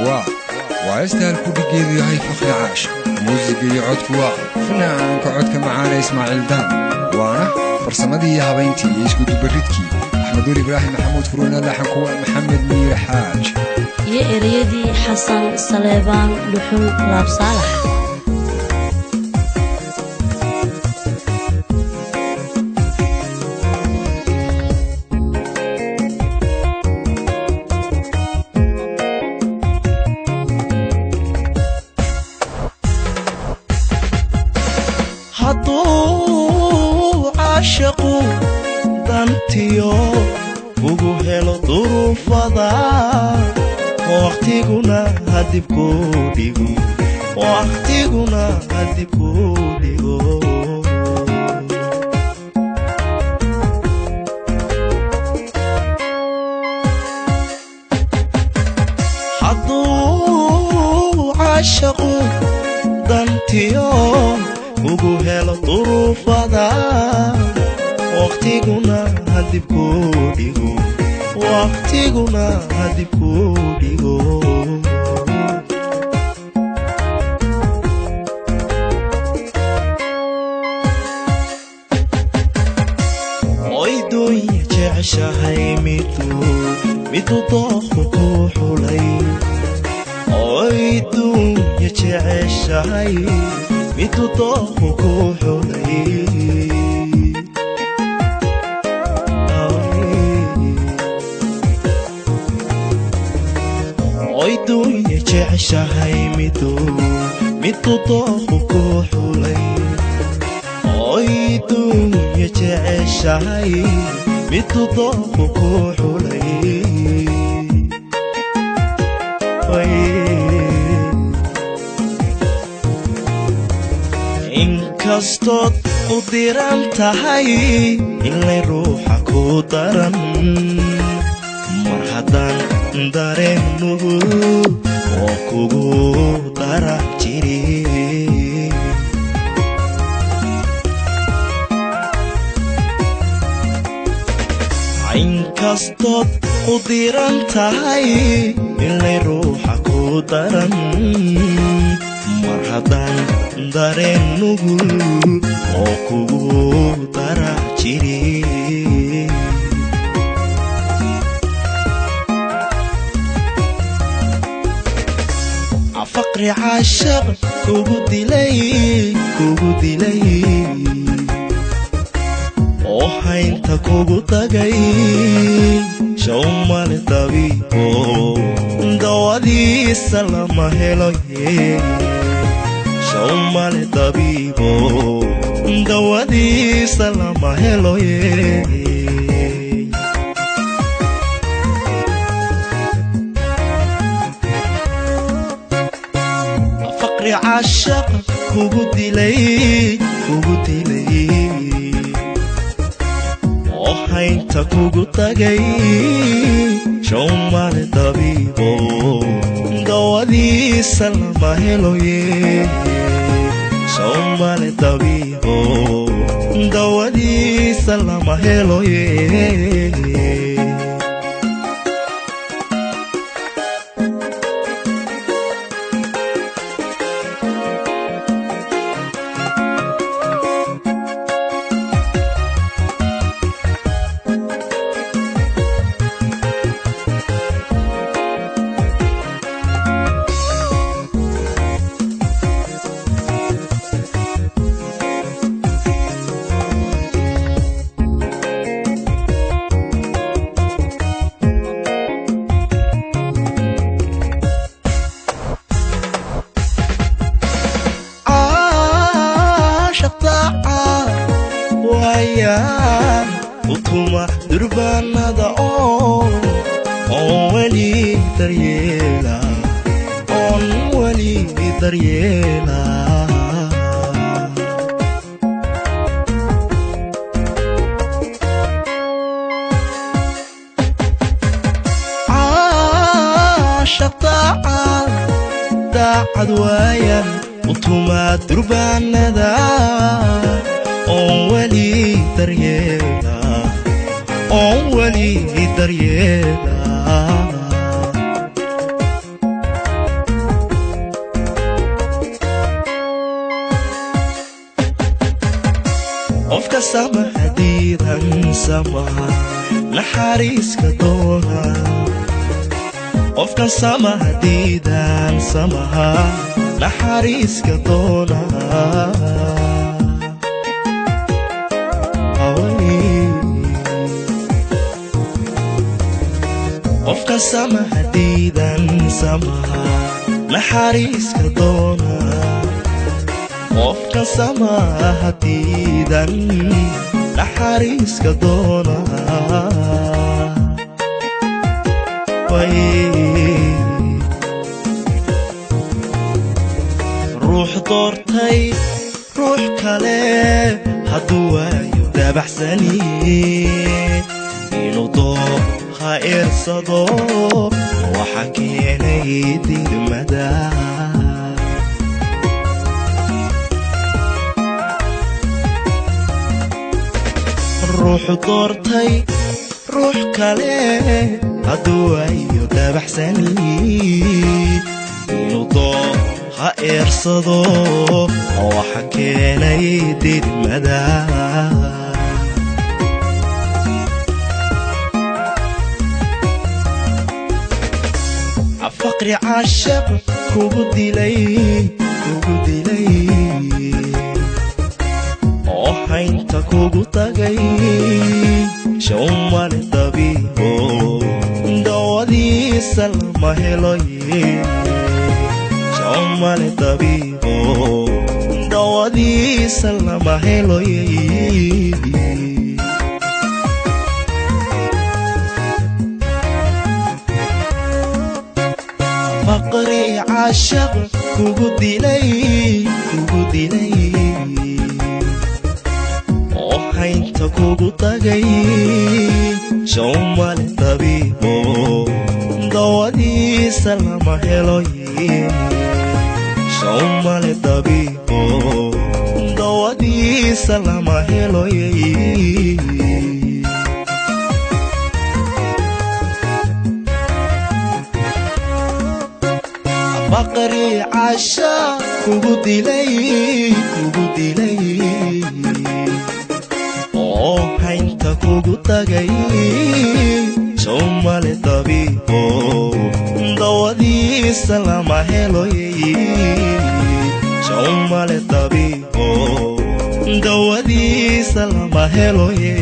ويستاهل كل جيد هاي فخر عاش موسيقى عدك فنان كعدك معانا إسماعيل دام وانا فرصمدي يا بنتي يسكت بريدكي أحمد إبراهيم محمود فرونا لحن كوان محمد مير حاج يا إريدي حسن صليبان لحن لاب صالح hadduu caashaqu dantiyo ugu helo duruufada waqtiguna hadibkuu dhigo hadduu caashaqu dantiyo ugu helo duruufada waqtiguna hadibkuu dhigo oydunya jeceshahay midu dooqu ku xulay oydunya jeceshahay midu dooqu ku xulay oydunya jeceshahay midu dooqu ku xulay oydunya jeceshahay midu dooqu ku xulay inkastood u diran tahay inay ruuxa ku daran mar haddaan dareennuhu oo kugu dara jiri inkastood u diran tahay inay ruuxa ku daran mar haddaan dareennugu oo kugu dara jiri faqri caashaq kugu dilay oo haynta kugu tagay shawmale dabiibo dawadiisa lama helo shawmale dabiibo dawadiisa lama helo faqri caashaq kugu dilay oo haynta kugu tagay shawmale dabiibo dawadiisa lama helo shawmale dabiibo dawadiisa lama helo utuma durbaanada oon weli daryeela caashaq daacad waayan utuma durbaanada oon weli daryeela sama hadiidan samaha naxariiska doona qofkan sama hadiidan samaha naxariiska doona qofkan sama hadiidan samaha naxariiska doona qofkan sama hadiidan naxariiska doona ruux doortay ruux kale hadduu waayo dabaxsani inuu dooha irsado waxa keenay dirmada ruux doortay ruux kale hadduu waayo dabaxsani inuu dooha irsado waxa keenay dirmada faqri caashaq kugu dilay oo haynta kugu tagay shawmale dabiibo dawadiisa lama heloye shawmale dabiibo dawadiisa lama heloye faqri caashaq kugu dilay oo haynta kugu tagay shawmale dabiibo dawadiisa lama heloye shawmale dabiibo dawadiisa lama heloye faqri caashaq kugu dilay oo haynta kugu tagay shawmale dabiibo dawadiisa lama heloye shawmale dabiibo dawadiisa lama heloye